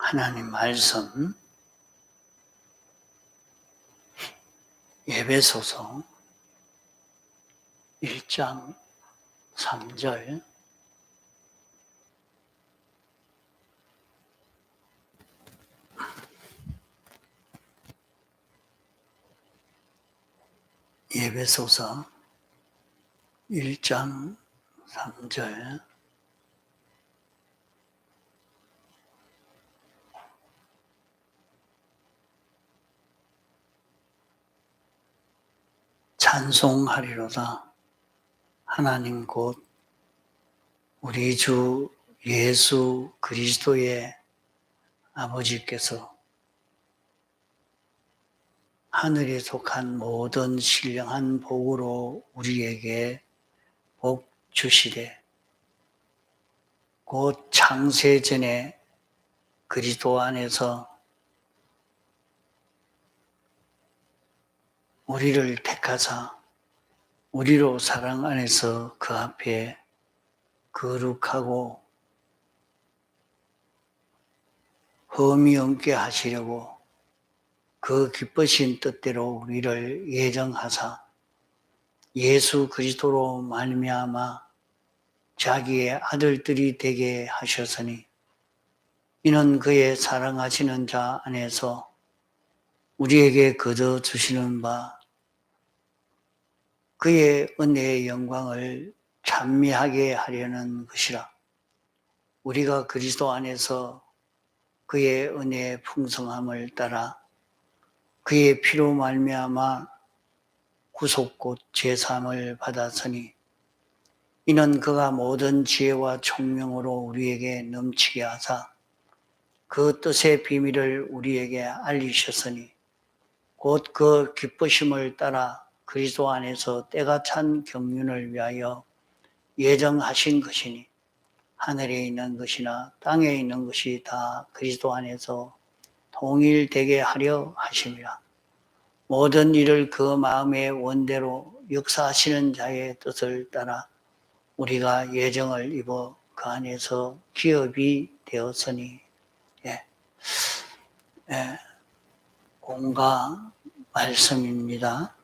하나님 말씀 에베소서 1장 3절 에베소서 1장 3절 찬송하리로다. 하나님 곧 우리 주 예수 그리스도의 아버지께서 하늘에 속한 모든 신령한 복으로 우리에게 복 주시되 곧 창세전에 그리스도 안에서 우리를 택하사 우리로 사랑 안에서 그 앞에 거룩하고 흠이 없게 하시려고 그 기쁘신 뜻대로 우리를 예정하사 예수 그리스도로 말미암아 자기의 아들들이 되게 하셨으니 이는 그의 사랑하시는 자 안에서 우리에게 거둬 주시는 바 그의 은혜의 영광을 찬미하게 하려는 것이라. 우리가 그리스도 안에서 그의 은혜의 풍성함을 따라 그의 피로 말미암아 구속 곧 제사함을 받았으니 이는 그가 모든 지혜와 총명으로 우리에게 넘치게 하사 그 뜻의 비밀을 우리에게 알리셨으니 곧 그 기쁘심을 따라 그리스도 안에서 때가 찬 경륜을 위하여 예정하신 것이니 하늘에 있는 것이나 땅에 있는 것이 다 그리스도 안에서 통일되게 하려 하심이라. 모든 일을 그 마음의 원대로 역사하시는 자의 뜻을 따라 우리가 예정을 입어 그 안에서 기업이 되었으니 공과 말씀입니다.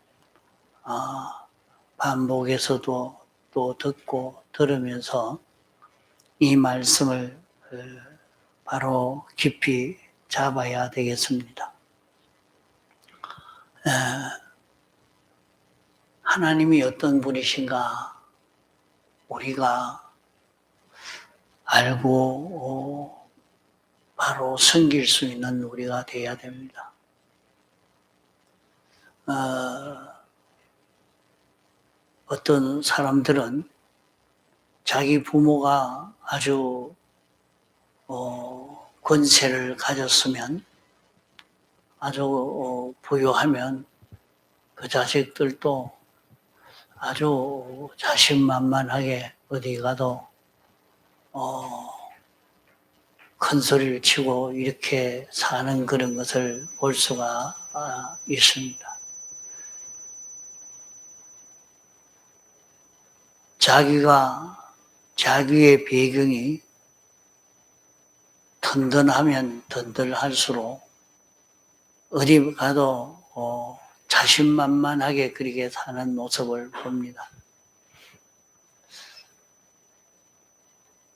반복해서도 또 듣고 들으면서 이 말씀을 바로 깊이 잡아야 되겠습니다. 하나님이 어떤 분이신가 우리가 알고 바로 섬길 수 있는 우리가 되어야 됩니다. 어떤 사람들은 자기 부모가 아주 권세를 가졌으면 아주 부유하면 그 자식들도 아주 자신만만하게 어디 가도 큰 소리를 치고 이렇게 사는 그런 것을 볼 수가 있습니다. 자기의 배경이 든든하면 든든할수록 어디 가도 자신만만하게 그렇게 사는 모습을 봅니다.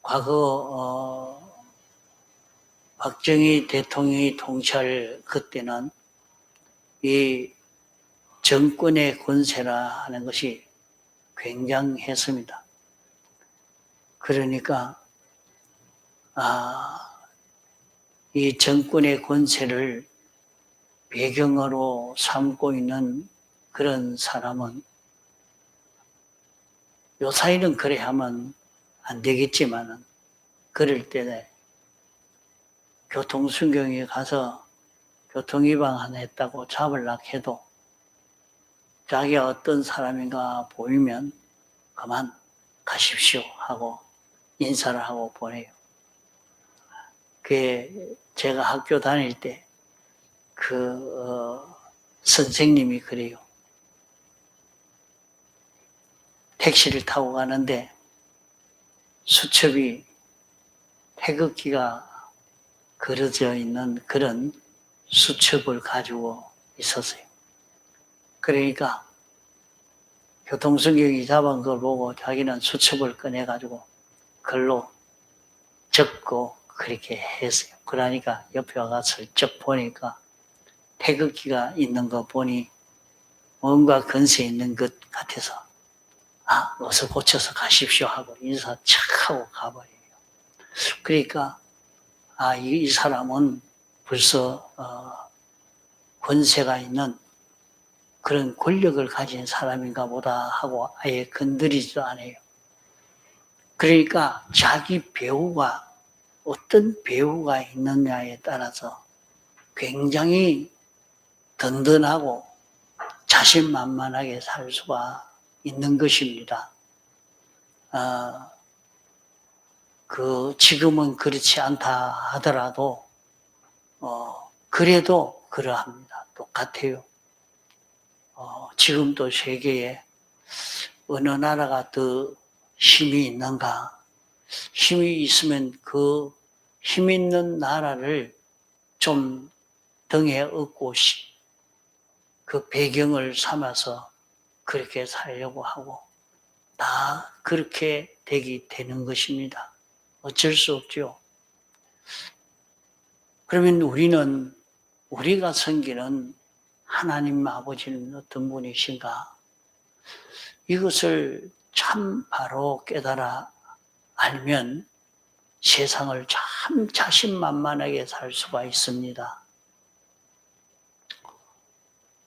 과거 박정희 대통령이 통치할 그때는 이 정권의 권세라 하는 것이 굉장했습니다. 그러니까 이 정권의 권세를 배경으로 삼고 있는 그런 사람은 요사이는 그래 하면 안 되겠지만은 그럴 때 교통순경에 가서 교통위반 하나 했다고 잡으려고 해도 자기가 어떤 사람인가 보이면 그만 가십시오 하고 인사를 하고 보내요. 그게 제가 학교 다닐 때 선생님이 그래요. 택시를 타고 가는데 수첩이 태극기가 그려져 있는 그런 수첩을 가지고 있었어요. 그러니까 교통수경이 잡은 걸 보고 자기는 수첩을 꺼내가지고 글로 적고 그렇게 했어요. 그러니까 옆에 와가 슬쩍 보니까 태극기가 있는 거 보니 뭔가 건세 있는 것 같아서 어서 고쳐서 가십시오 하고 인사 착 하고 가버려요. 그러니까 이 사람은 벌써 권세가 있는 그런 권력을 가진 사람인가 보다 하고 아예 건드리지도 않아요. 그러니까 자기 배우가 어떤 배우가 있느냐에 따라서 굉장히 든든하고 자신만만하게 살 수가 있는 것입니다. 지금은 그렇지 않다 하더라도, 그래도 그러합니다. 똑같아요. 지금도 세계에 어느 나라가 더 힘이 있는가? 힘이 있으면 그 힘 있는 나라를 좀 등에 업고 그 배경을 삼아서 그렇게 살려고 하고 다 그렇게 되는 것입니다. 어쩔 수 없죠. 그러면 우리가 섬기는 하나님 아버지는 어떤 분이신가? 이것을 참 바로 깨달아 알면 세상을 참 자신만만하게 살 수가 있습니다.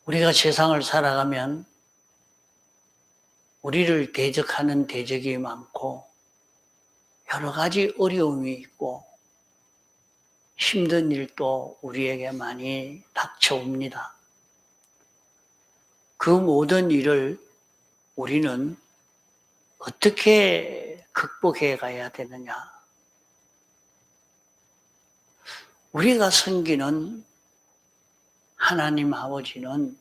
우리가 세상을 살아가면 우리를 대적하는 대적이 많고 여러 가지 어려움이 있고 힘든 일도 우리에게 많이 닥쳐옵니다. 그 모든 일을 우리는 어떻게 극복해 가야 되느냐? 우리가 섬기는 하나님 아버지는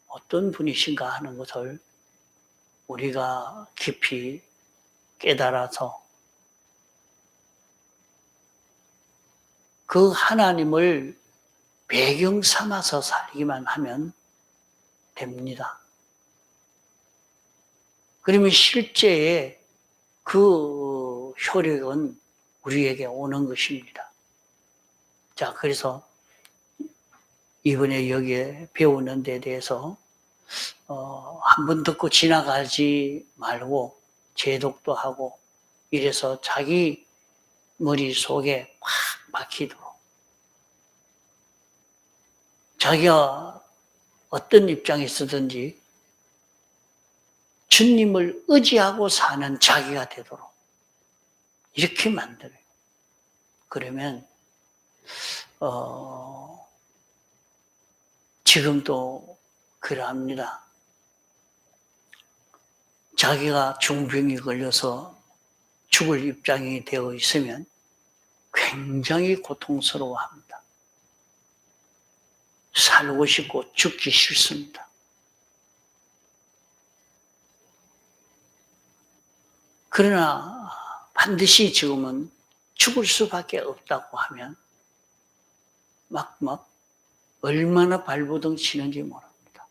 어떤 분이신가 하는 것을 우리가 깊이 깨달아서 그 하나님을 배경 삼아서 살기만 하면 됩니다. 그러면 실제의 그 효력은 우리에게 오는 것입니다. 자, 그래서 이번에 여기에 배우는 데 대해서 한 번 듣고 지나가지 말고 재독도 하고 이래서 자기 머릿속에 확 박히도록 자기가 어떤 입장에 있었든지 주님을 의지하고 사는 자기가 되도록 이렇게 만들어요. 그러면 지금도 그러합니다. 자기가 중병이 걸려서 죽을 입장이 되어 있으면 굉장히 고통스러워합니다. 살고 싶고 죽기 싫습니다. 그러나 반드시 지금은 죽을 수밖에 없다고 하면 막 얼마나 발버둥 치는지 모릅니다.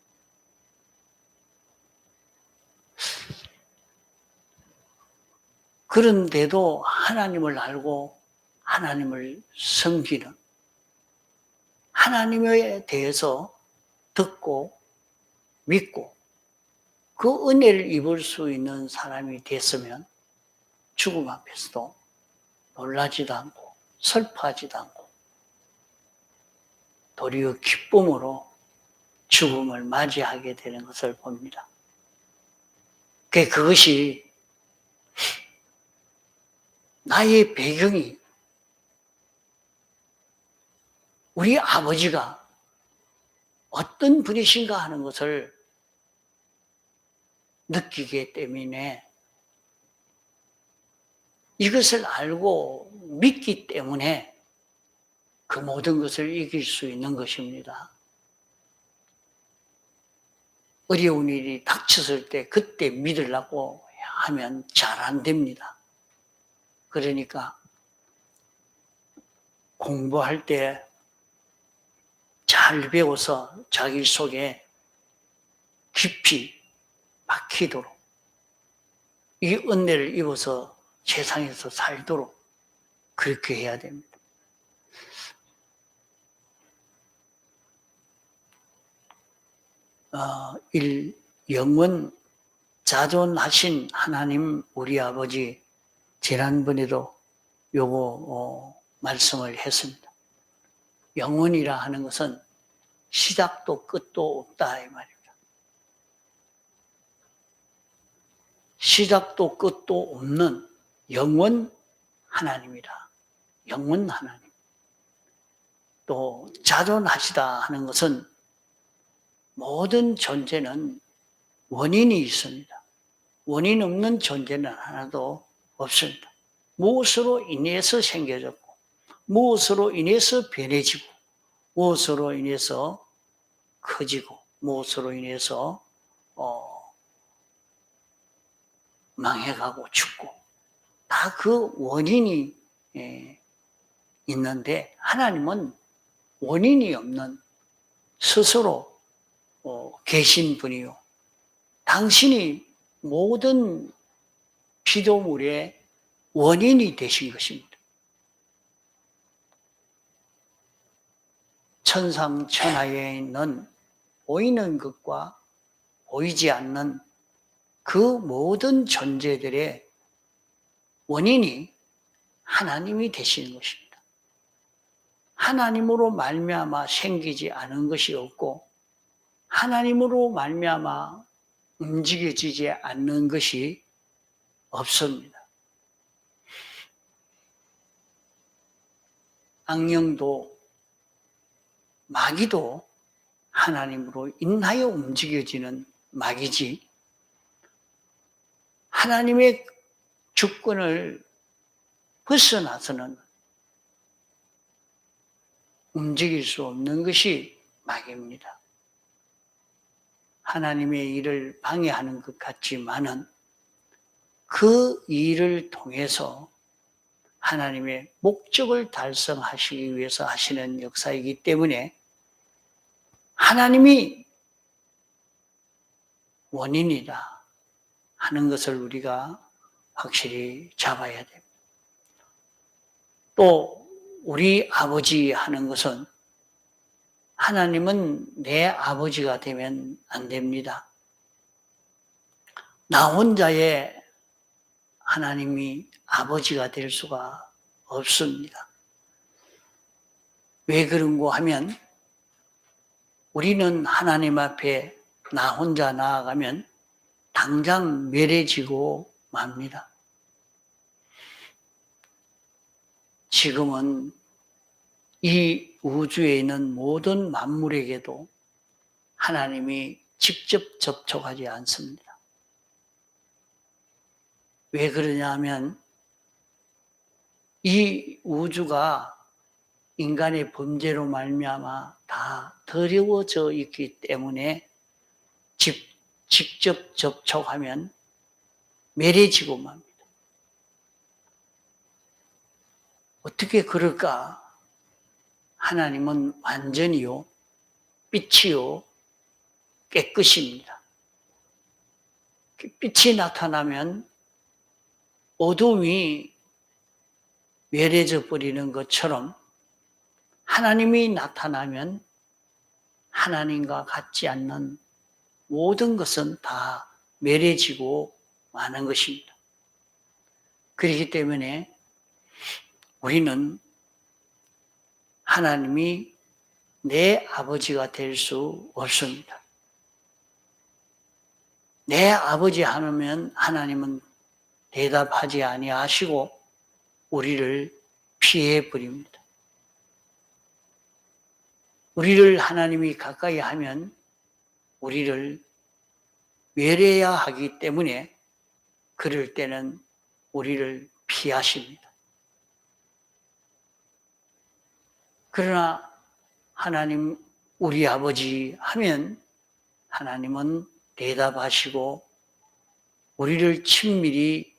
그런데도 하나님을 알고 하나님을 섬기는 하나님에 대해서 듣고 믿고 그 은혜를 입을 수 있는 사람이 됐으면 죽음 앞에서도 놀라지도 않고 슬퍼하지도 않고 도리어 기쁨으로 죽음을 맞이하게 되는 것을 봅니다. 그것이 나의 배경이 우리 아버지가 어떤 분이신가 하는 것을 느끼기 때문에 이것을 알고 믿기 때문에 그 모든 것을 이길 수 있는 것입니다. 어려운 일이 닥쳤을 때 그때 믿으려고 하면 잘 안 됩니다. 그러니까 공부할 때 잘 배워서 자기 속에 깊이 박히도록 이 은혜를 입어서 세상에서 살도록 그렇게 해야 됩니다. 영원 자존하신 하나님 우리 아버지 지난번에도 요거 말씀을 했습니다. 영원이라 하는 것은 시작도 끝도 없다 이 말입니다. 시작도 끝도 없는 영원 하나님이라. 영원 하나님. 또 자존하시다 하는 것은 모든 존재는 원인이 있습니다. 원인 없는 존재는 하나도 없습니다. 무엇으로 인해서 생겨졌고 무엇으로 인해서 변해지고 무엇으로 인해서 커지고 무엇으로 인해서 망해가고 죽고 다 그 원인이 있는데 하나님은 원인이 없는 스스로 계신 분이요. 당신이 모든 피조물의 원인이 되신 것입니다. 천상천하에 있는 보이는 것과 보이지 않는 그 모든 존재들의 원인이 하나님이 되시는 것입니다. 하나님으로 말미암아 생기지 않은 것이 없고 하나님으로 말미암아 움직여지지 않는 것이 없습니다. 악령도 마귀도 하나님으로 인하여 움직여지는 마귀지 하나님의 주권을 벗어나서는 움직일 수 없는 것이 마귀입니다. 하나님의 일을 방해하는 것 같지만은 그 일을 통해서 하나님의 목적을 달성하시기 위해서 하시는 역사이기 때문에 하나님이 원인이다 하는 것을 우리가 확실히 잡아야 됩니다. 또 우리 아버지 하는 것은 하나님은 내 아버지가 되면 안 됩니다. 나 혼자의 하나님이 아버지가 될 수가 없습니다. 왜 그런고 하면 우리는 하나님 앞에 나 혼자 나아가면 당장 멸해지고 맙니다. 지금은 이 우주에 있는 모든 만물에게도 하나님이 직접 접촉하지 않습니다. 왜 그러냐 하면 이 우주가 인간의 범죄로 말미암아 다 더러워져 있기 때문에 직접 접촉하면 멸해지고 맙니다. 어떻게 그럴까? 하나님은 완전히요, 빛이요, 깨끗입니다. 빛이 나타나면 어둠이 멸해져 버리는 것처럼 하나님이 나타나면 하나님과 같지 않는 모든 것은 다 멸해지고 마는 것입니다. 그렇기 때문에 우리는 하나님이 내 아버지가 될 수 없습니다. 내 아버지 하면 하나님은 대답하지 아니하시고 우리를 피해 버립니다. 우리를 하나님이 가까이 하면 우리를 멸해야 하기 때문에 그럴 때는 우리를 피하십니다. 그러나 하나님 우리 아버지 하면 하나님은 대답하시고 우리를 친밀히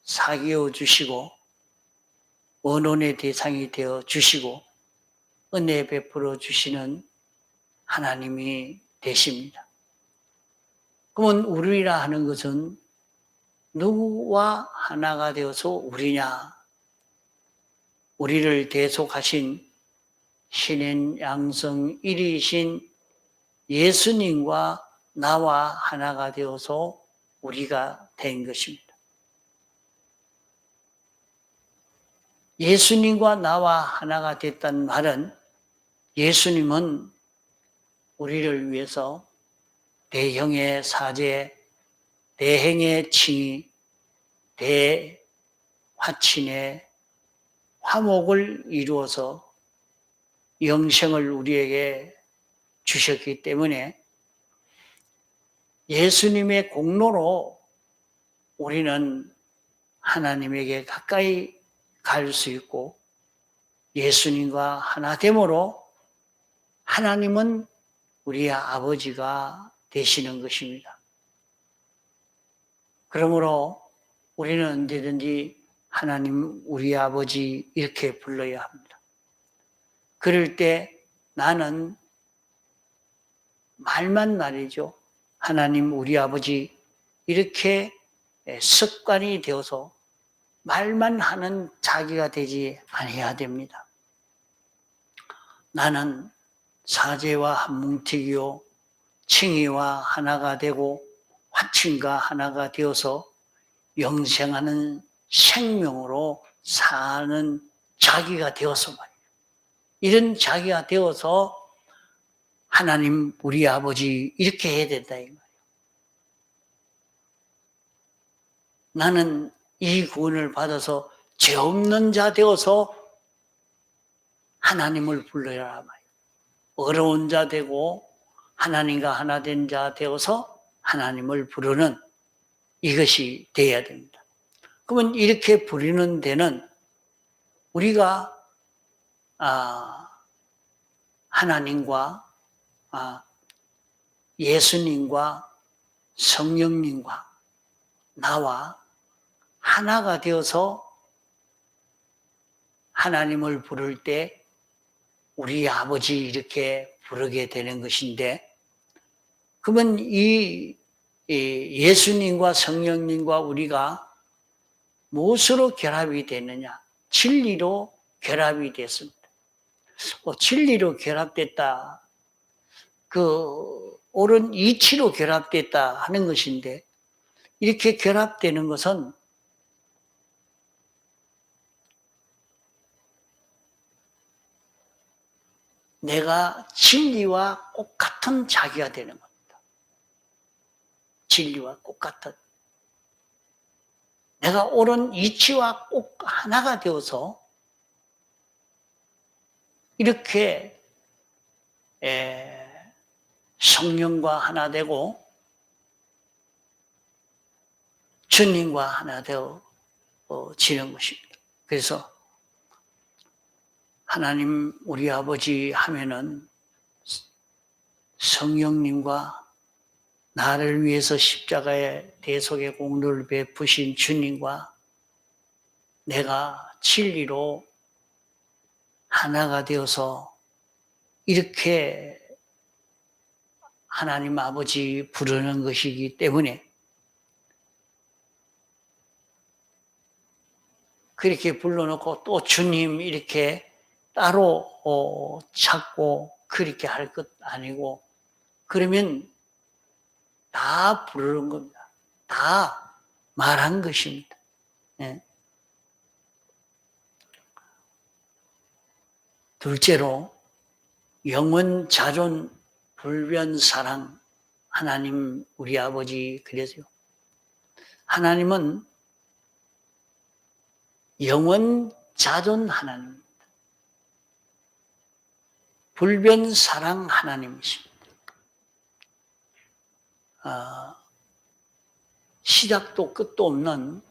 사귀어 주시고 언론의 대상이 되어 주시고 은혜 베풀어 주시는 하나님이 되십니다. 그러면 우리라 하는 것은 누구와 하나가 되어서 우리냐? 우리를 대속하신 신인 양성 1위신 예수님과 나와 하나가 되어서 우리가 된 것입니다. 예수님과 나와 하나가 됐다는 말은 예수님은 우리를 위해서 대형의 사죄, 대행의 칭의, 대화친의 화목을 이루어서 영생을 우리에게 주셨기 때문에 예수님의 공로로 우리는 하나님에게 가까이 갈 수 있고 예수님과 하나됨으로 하나님은 우리의 아버지가 되시는 것입니다. 그러므로 우리는 언제든지 하나님 우리 아버지 이렇게 불러야 합니다. 그럴 때 나는 말만 말이죠. 하나님 우리 아버지 이렇게 습관이 되어서 말만 하는 자기가 되지 아니해야 됩니다. 나는 사제와 한뭉티기요 칭의와 하나가 되고 화친과 하나가 되어서 영생하는 생명으로 사는 자기가 되어서 말이에요. 이런 자기가 되어서 하나님 우리 아버지 이렇게 해야 된다 이 말이에요. 나는 이 구원을 받아서 죄 없는 자 되어서 하나님을 불러야 말이에요. 어려운 자 되고 하나님과 하나 된 자 되어서 하나님을 부르는 이것이 돼야 됩니다. 그러면 이렇게 부르는 데는 우리가 하나님과 예수님과 성령님과 나와 하나가 되어서 하나님을 부를 때 우리 아버지 이렇게 부르게 되는 것인데, 그러면 이 예수님과 성령님과 우리가 무엇으로 결합이 되느냐? 진리로 결합이 됐습니다. 진리로 결합됐다. 옳은 이치로 결합됐다 하는 것인데, 이렇게 결합되는 것은 내가 진리와 똑같은 자기가 되는 겁니다. 진리와 똑같은. 내가 옳은 이치와 꼭 하나가 되어서 이렇게 성령과 하나 되고 주님과 하나 되어지는 것입니다. 그래서 하나님 우리 아버지 하면은 성령님과 나를 위해서 십자가의 대속의 공로를 베푸신 주님과 내가 진리로 하나가 되어서 이렇게 하나님 아버지 부르는 것이기 때문에 그렇게 불러놓고 또 주님 이렇게 따로 찾고 그렇게 할 것 아니고, 그러면 다 부르는 겁니다. 다 말한 것입니다. 네. 둘째로 영원 자존 불변 사랑 하나님 우리 아버지 그래서요. 하나님은 영원 자존 하나님입니다. 불변 사랑 하나님이십니다. 시작도 끝도 없는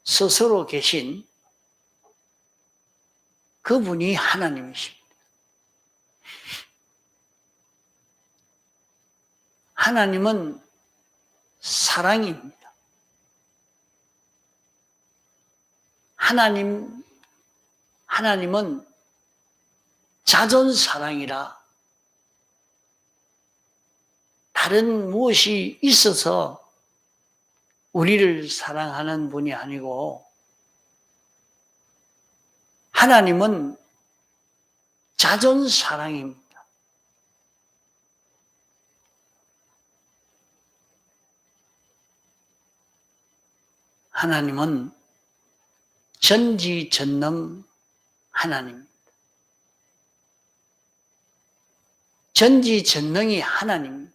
스스로 계신 그분이 하나님이십니다. 하나님은 사랑입니다. 하나님 하나님은 자존사랑이라 다른 무엇이 있어서 우리를 사랑하는 분이 아니고 하나님은 자존사랑입니다. 하나님은 전지전능 하나님입니다. 전지전능이 하나님입니다.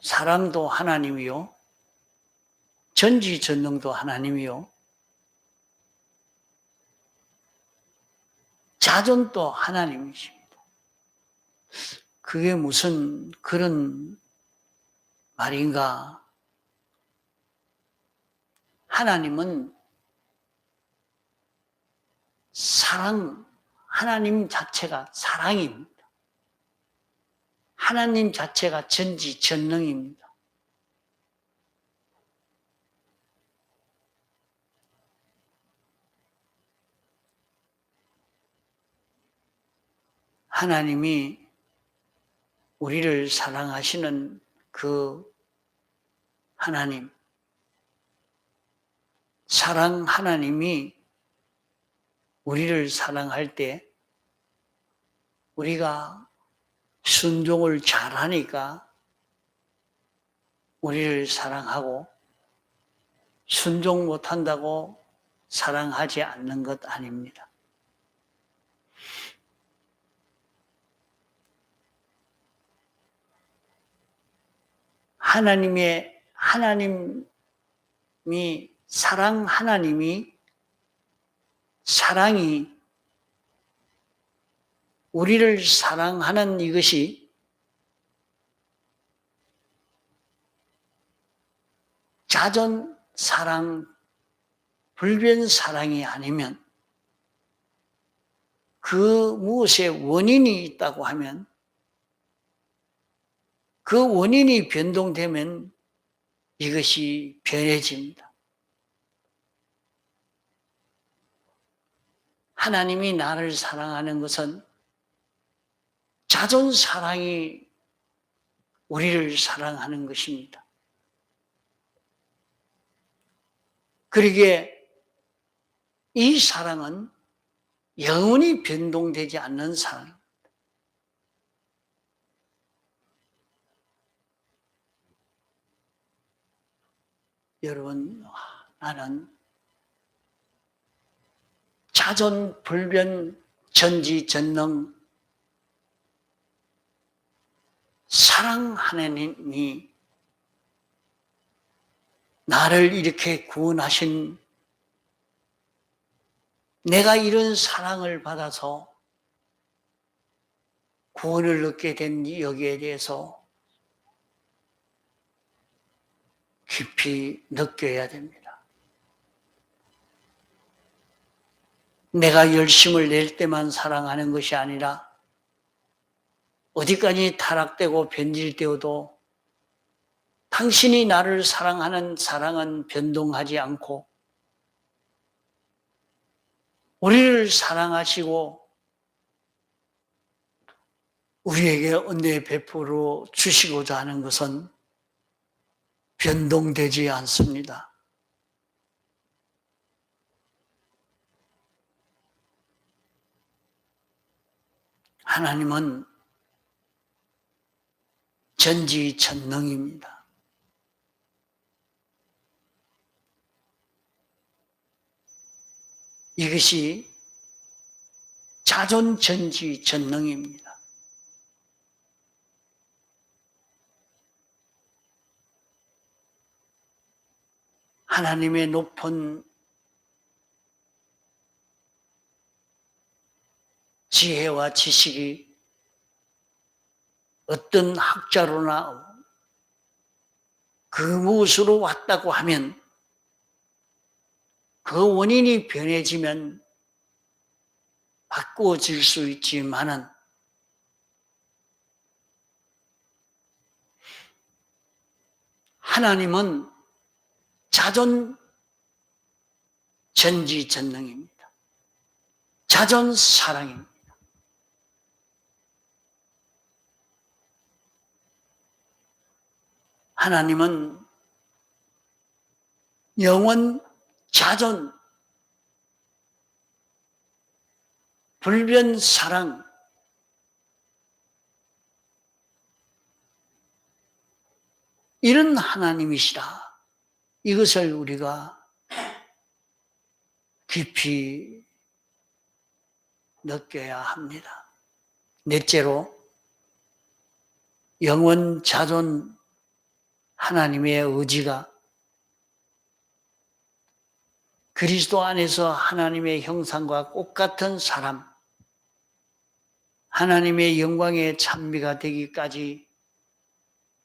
사랑도 하나님이요, 전지전능도 하나님이요, 자존도 하나님이십니다. 그게 무슨 그런 말인가? 하나님은 사랑, 하나님 자체가 사랑입니다. 하나님 자체가 전지전능입니다. 하나님이 우리를 사랑하시는 그 하나님, 사랑 하나님이 우리를 사랑할 때 우리가 순종을 잘하니까 우리를 사랑하고 순종 못한다고 사랑하지 않는 것 아닙니다. 하나님이 사랑이 우리를 사랑하는 이것이 자존 사랑, 불변 사랑이 아니면 그 무엇에 원인이 있다고 하면 그 원인이 변동되면 이것이 변해집니다. 하나님이 나를 사랑하는 것은 자존 사랑이 우리를 사랑하는 것입니다. 그러기에 이 사랑은 영원히 변동되지 않는 사랑. 여러분, 나는 자존, 불변, 전지전능 사랑 하나님이 나를 이렇게 구원하신, 내가 이런 사랑을 받아서 구원을 얻게 된 여기에 대해서 깊이 느껴야 됩니다. 내가 열심을 낼 때만 사랑하는 것이 아니라 어디까지 타락되고 변질되어도 당신이 나를 사랑하는 사랑은 변동하지 않고 우리를 사랑하시고 우리에게 은혜 베풀어 주시고자 하는 것은 변동되지 않습니다. 하나님은 전지전능입니다. 이것이 자존전지전능입니다. 하나님의 높은 지혜와 지식이 어떤 학자로나 그 무엇으로 왔다고 하면 그 원인이 변해지면 바꾸어질 수 있지만은 하나님은 전지전능입니다. 자존사랑입니다. 하나님은 영원 자존, 불변 사랑, 이런 하나님이시라. 이것을 우리가 깊이 느껴야 합니다. 넷째로, 영원 자존 하나님의 의지가 그리스도 안에서 하나님의 형상과 똑같은 사람, 하나님의 영광의 찬미가 되기까지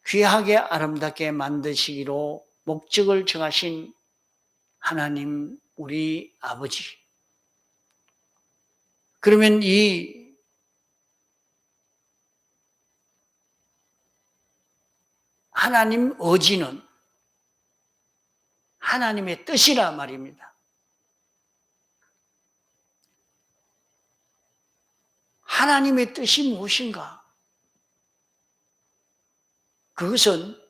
귀하게 아름답게 만드시기로 목적을 정하신 하나님 우리 아버지. 그러면 이 하나님 의지는 하나님의 뜻이라 말입니다. 하나님의 뜻이 무엇인가? 그것은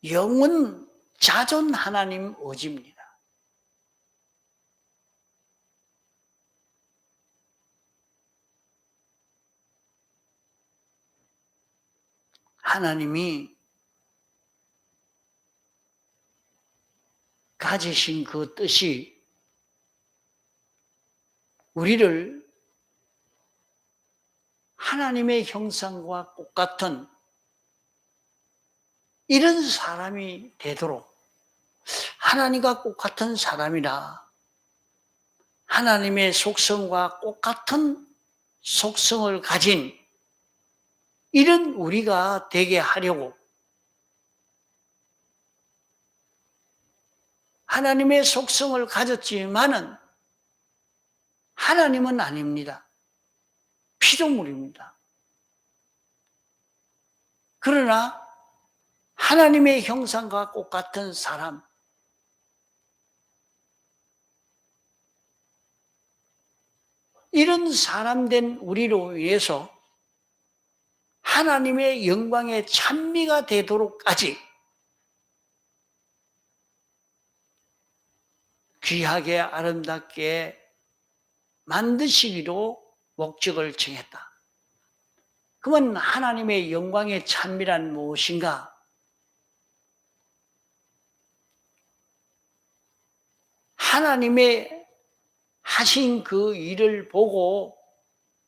영원 자존 하나님 의지입니다. 하나님이 가지신 그 뜻이 우리를 하나님의 형상과 똑같은 이런 사람이 되도록, 하나님과 똑같은 사람이라 하나님의 속성과 똑같은 속성을 가진 이런 우리가 되게 하려고 하나님의 속성을 가졌지만은 하나님은 아닙니다. 피조물입니다. 그러나 하나님의 형상과 똑같은 사람, 이런 사람된 우리로 위해서 하나님의 영광의 찬미가 되도록까지 귀하게 아름답게 만드시기로 목적을 정했다. 그러면 하나님의 영광의 찬미란 무엇인가? 하나님의 하신 그 일을 보고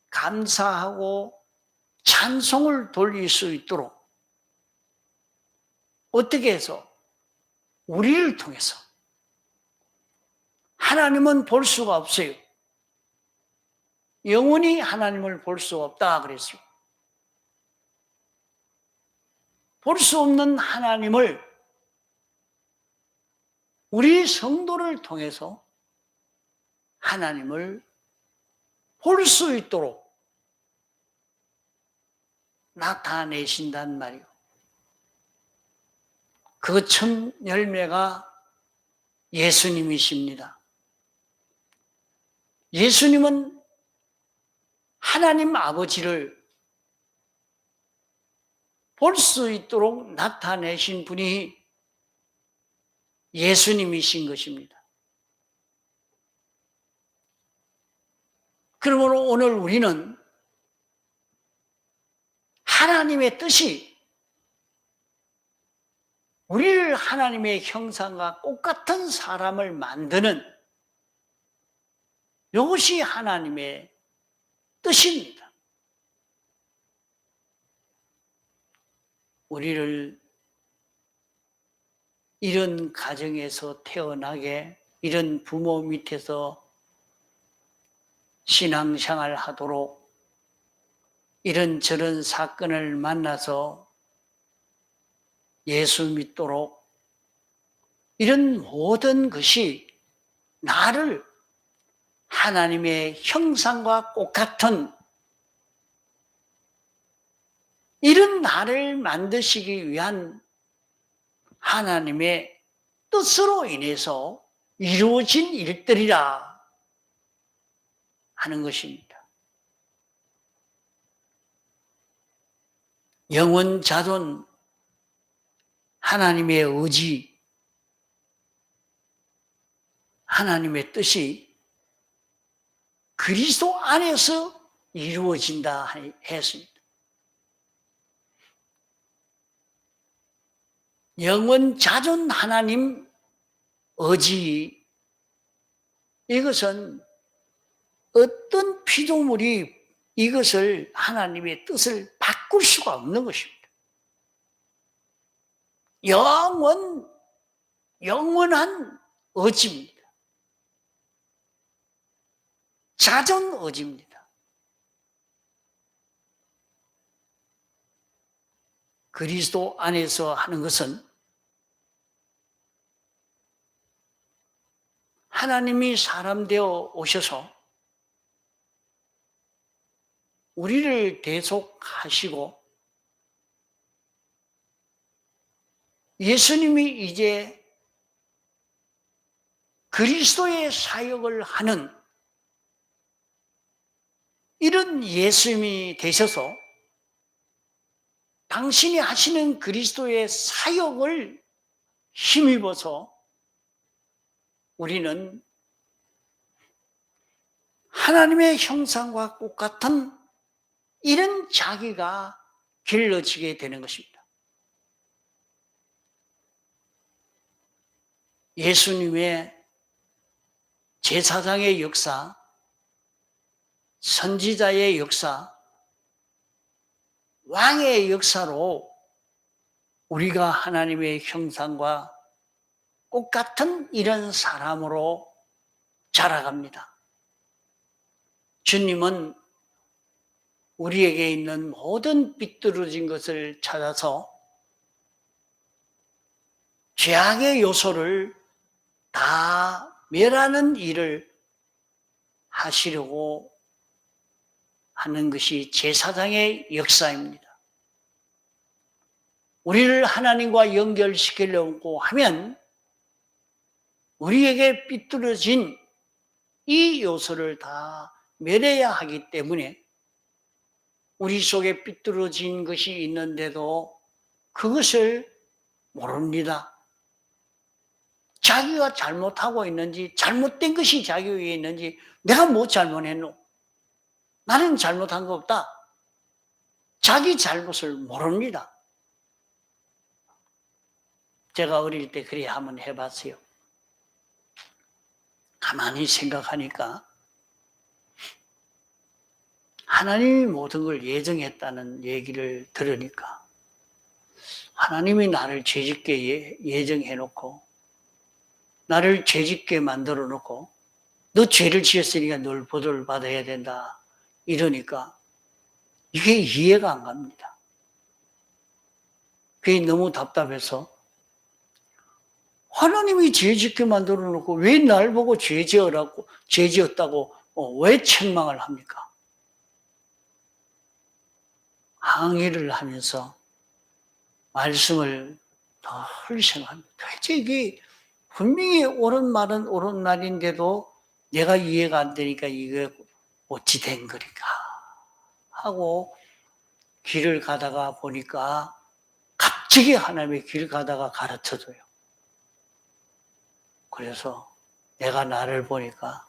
감사하고 찬송을 돌릴 수 있도록 어떻게 해서? 우리를 통해서. 하나님은 볼 수가 없어요. 영원히 하나님을 볼 수 없다 그랬어요. 볼 수 없는 하나님을 우리 성도를 통해서 하나님을 볼 수 있도록 나타내신단 말이요. 그 첫 열매가 예수님이십니다. 예수님은 하나님 아버지를 볼 수 있도록 나타내신 분이 예수님이신 것입니다. 그러므로 오늘 우리는 하나님의 뜻이 우리를 하나님의 형상과 똑같은 사람을 만드는 이것이 하나님의 뜻입니다. 우리를 이런 가정에서 태어나게, 이런 부모 밑에서 신앙생활 하도록, 이런저런 사건을 만나서 예수 믿도록, 이런 모든 것이 나를 하나님의 형상과 똑같은 이런 나를 만드시기 위한 하나님의 뜻으로 인해서 이루어진 일들이라 하는 것입니다. 영원 자존 하나님의 의지, 하나님의 뜻이 그리스도 안에서 이루어진다 했습니다. 영원 자존 하나님 의지, 이것은 어떤 피조물이 이것을 하나님의 뜻을 바꿀 수가 없는 것입니다. 영원한 의지입니다. 자존 의지입니다. 그리스도 안에서 하는 것은 하나님이 사람 되어 오셔서 우리를 대속하시고 예수님이 이제 그리스도의 사역을 하는 이런 예수님이 되셔서 당신이 하시는 그리스도의 사역을 힘입어서 우리는 하나님의 형상과 똑같은 이런 자기가 길러지게 되는 것입니다. 예수님의 제사장의 역사, 선지자의 역사, 왕의 역사로 우리가 하나님의 형상과 똑같은 이런 사람으로 자라갑니다. 주님은 우리에게 있는 모든 삐뚤어진 것을 찾아서 죄악의 요소를 다 멸하는 일을 하시려고 하는 것이 제사장의 역사입니다. 우리를 하나님과 연결시키려고 하면 우리에게 삐뚤어진 이 요소를 다 멸해야 하기 때문에 우리 속에 삐뚤어진 것이 있는데도 그것을 모릅니다. 자기가 잘못하고 있는지, 잘못된 것이 자기 위에 있는지, 내가 뭐 잘못했노? 나는 잘못한 거 없다. 자기 잘못을 모릅니다. 제가 어릴 때 그래 한번 해봤어요. 가만히 생각하니까 하나님이 모든 걸 예정했다는 얘기를 들으니까 하나님이 나를 죄짓게 예정해놓고 나를 죄짓게 만들어놓고 너 죄를 지었으니까 널 보도를 받아야 된다 이러니까 이게 이해가 안 갑니다. 그게 너무 답답해서 하나님이 죄짓게 만들어놓고 왜 날 보고 죄 지었다고 왜 책망을 합니까? 항의를 하면서 말씀을 늘 생각합니다. 도대체 이게 분명히 옳은 말은 옳은 말인데도 내가 이해가 안 되니까 이게 어찌 된 거니까 하고 길을 가다가 보니까 갑자기 하나님의 길 가다가 가르쳐줘요. 그래서 내가 나를 보니까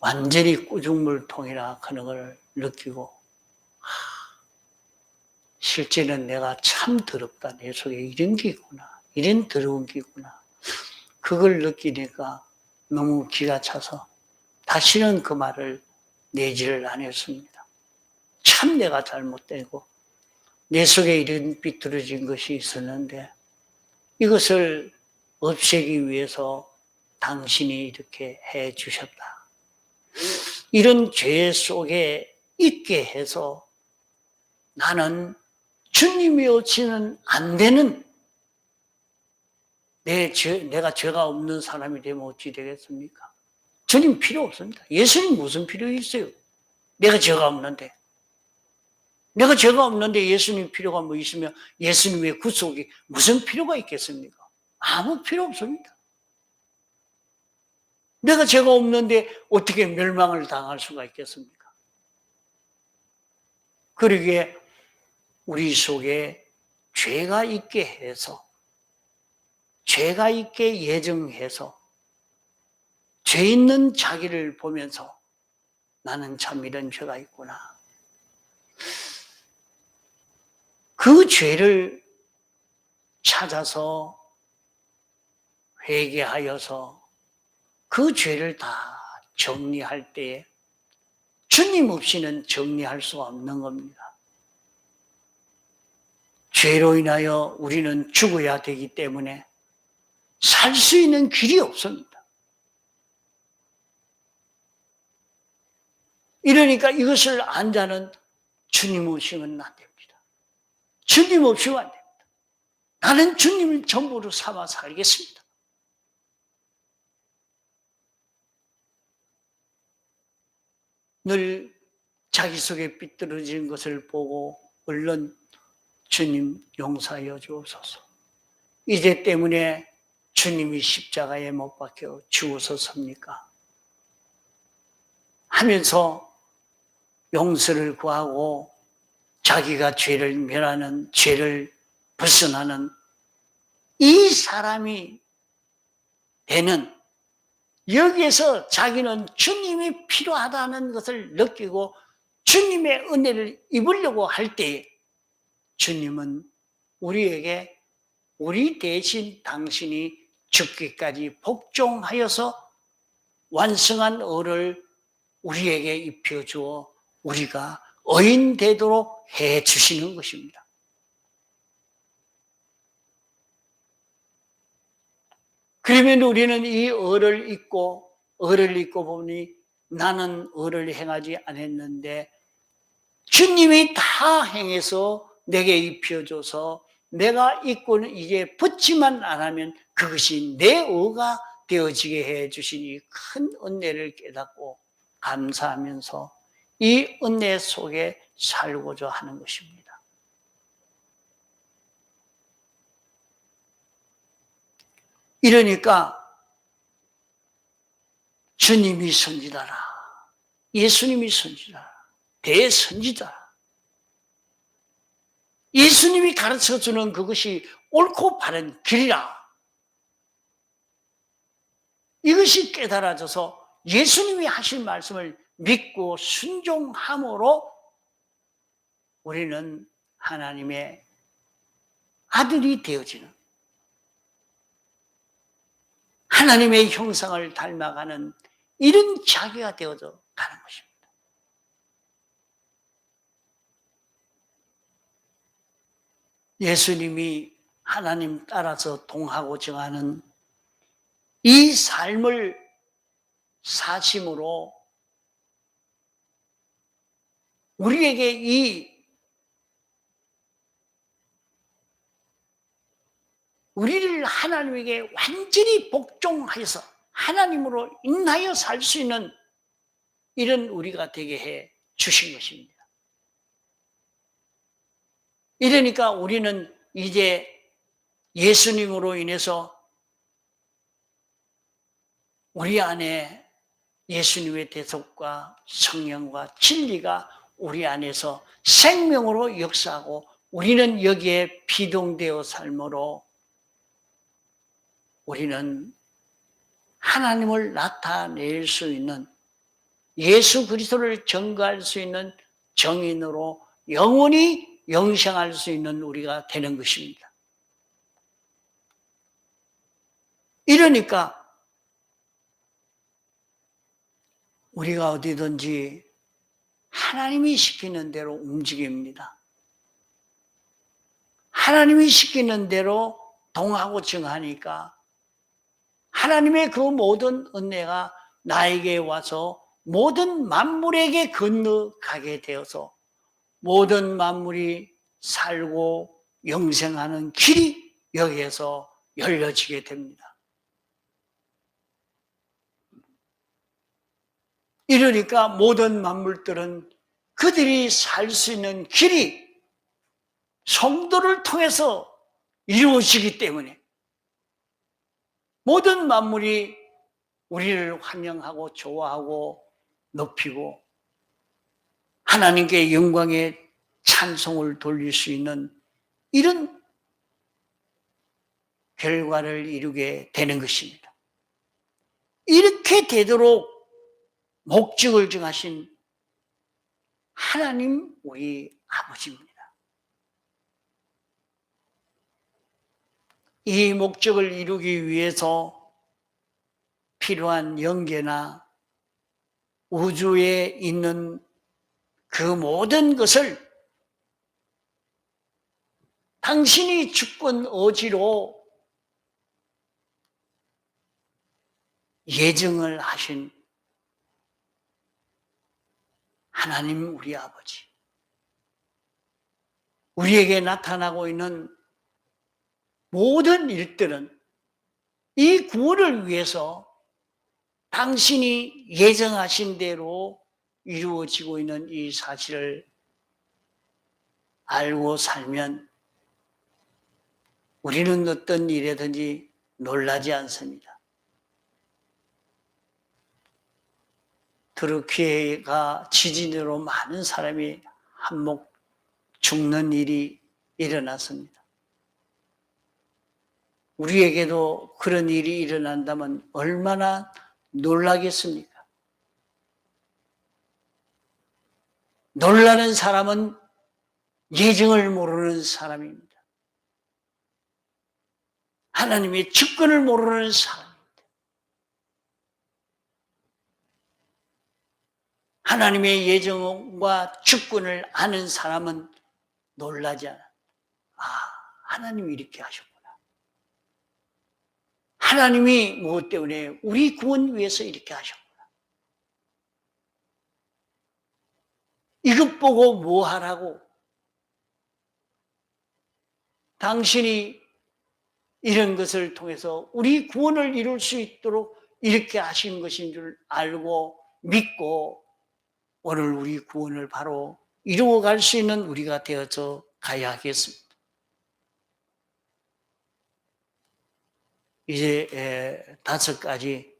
완전히 꾸중물통이라 하는 걸 느끼고 실제는 내가 참 더럽다. 내 속에 이런 게 있구나. 이런 더러운 게 있구나. 그걸 느끼니까 너무 기가 차서 다시는 그 말을 내지를 안 했습니다. 참 내가 잘못되고 내 속에 이런 삐뚤어진 것이 있었는데 이것을 없애기 위해서 당신이 이렇게 해 주셨다. 이런 죄 속에 있게 해서 나는 주님이 없이는 안 되는 내가 죄가 없는 사람이 되면 어찌 되겠습니까? 주님 필요 없습니다. 예수님 무슨 필요 있어요? 내가 죄가 없는데. 내가 죄가 없는데 예수님 필요가 뭐 있으면 예수님의 구속이 무슨 필요가 있겠습니까? 아무 필요 없습니다. 내가 죄가 없는데 어떻게 멸망을 당할 수가 있겠습니까? 그러기에 우리 속에 죄가 있게 해서, 죄가 있게 예정해서 죄 있는 자기를 보면서 나는 참 이런 죄가 있구나. 그 죄를 찾아서 회개하여서 그 죄를 다 정리할 때에 주님 없이는 정리할 수가 없는 겁니다. 죄로 인하여 우리는 죽어야 되기 때문에 살 수 있는 길이 없습니다. 이러니까 이것을 안 자는 주님 없이는 안 됩니다. 주님 없이는 안 됩니다. 나는 주님을 전부로 삼아 살겠습니다. 늘 자기 속에 삐뚤어진 것을 보고 얼른 주님 용서하여 주옵소서. 이제 때문에 주님이 십자가에 못 박혀 죽으셨습니까? 하면서 용서를 구하고 자기가 죄를 멸하는, 죄를 벗어나는 이 사람이 되는, 여기에서 자기는 주님이 필요하다는 것을 느끼고 주님의 은혜를 입으려고 할 때 주님은 우리에게 우리 대신 당신이 죽기까지 복종하여서 완성한 의를 우리에게 입혀주어 우리가 의인 되도록 해 주시는 것입니다. 그러면 우리는 이 의를 잊고 보니 나는 의를 행하지 않았는데 주님이 다 행해서 내게 입혀줘서 내가 잊고는 이제 붙지만 안 하면 그것이 내 의가 되어지게 해 주시니 큰 은혜를 깨닫고 감사하면서 이 은혜 속에 살고자 하는 것입니다. 이러니까 주님이 선지자라, 예수님이 선지자라, 대선지자라. 예수님이 가르쳐주는 그것이 옳고 바른 길이라. 이것이 깨달아져서 예수님이 하신 말씀을 믿고 순종함으로 우리는 하나님의 아들이 되어지는, 하나님의 형상을 닮아가는 이런 자기가 되어져 가는 것입니다. 예수님이 하나님 따라서 동하고 정하는 이 삶을 사심으로 우리에게 우리를 하나님에게 완전히 복종하여서 하나님으로 인하여 살 수 있는 이런 우리가 되게 해 주신 것입니다. 이러니까 우리는 이제 예수님으로 인해서 우리 안에 예수님의 대속과 성령과 진리가 우리 안에서 생명으로 역사하고 우리는 여기에 비동되어 삶으로 우리는 하나님을 나타낼 수 있는, 예수 그리스도를 증거할 수 있는 정인으로 영원히 영생할 수 있는 우리가 되는 것입니다. 이러니까 우리가 어디든지 하나님이 시키는 대로 움직입니다. 하나님이 시키는 대로 동하고 정하니까 하나님의 그 모든 은혜가 나에게 와서 모든 만물에게 건너가게 되어서 모든 만물이 살고 영생하는 길이 여기에서 열려지게 됩니다. 이러니까 모든 만물들은 그들이 살 수 있는 길이 성도를 통해서 이루어지기 때문에 모든 만물이 우리를 환영하고 좋아하고 높이고 하나님께 영광의 찬송을 돌릴 수 있는 이런 결과를 이루게 되는 것입니다. 이렇게 되도록 목적을 정하신 하나님 우리 아버지입니다. 이 목적을 이루기 위해서 필요한 영계나 우주에 있는 그 모든 것을 당신이 주권 의지로 예정을 하신 하나님 우리 아버지, 우리에게 나타나고 있는 모든 일들은 이 구원을 위해서 당신이 예정하신 대로 이루어지고 있는 이 사실을 알고 살면 우리는 어떤 일에든지 놀라지 않습니다. 터키가 지진으로 많은 사람이 한몫 죽는 일이 일어났습니다. 우리에게도 그런 일이 일어난다면 얼마나 놀라겠습니까? 놀라는 사람은 예정을 모르는 사람입니다. 하나님의 주권을 모르는 사람입니다. 하나님의 예정과 주권을 아는 사람은 놀라지 않아. 아, 하나님이 이렇게 하셨구나. 하나님이 무엇 때문에 우리 구원 위해서 이렇게 하셨구나. 이것 보고 뭐 하라고? 당신이 이런 것을 통해서 우리 구원을 이룰 수 있도록 이렇게 하신 것인 줄 알고 믿고 오늘 우리 구원을 바로 이루어갈 수 있는 우리가 되어서 가야 하겠습니다. 이제 5가지.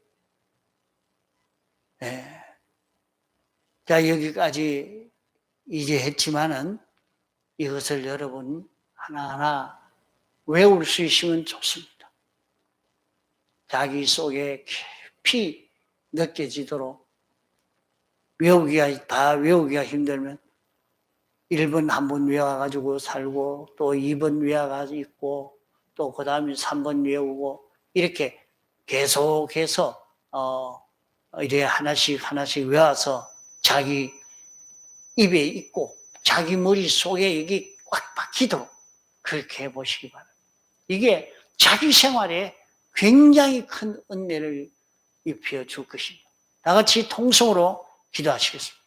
자, 여기까지 이제 했지만은 이것을 여러분 하나하나 외울 수 있으면 좋습니다. 자기 속에 깊이 느껴지도록 다 외우기가 힘들면 1번 한 번 외워가지고 살고 또 2번 외워가지고 있고 또 그 다음에 3번 외우고 이렇게 계속해서 이래 하나씩 외워서 자기 입에 있고 자기 머릿속에 여기 꽉 박히도록 그렇게 해보시기 바랍니다. 이게 자기 생활에 굉장히 큰 은혜를 입혀 줄 것입니다. 다 같이 통성으로 기도하시겠습니다.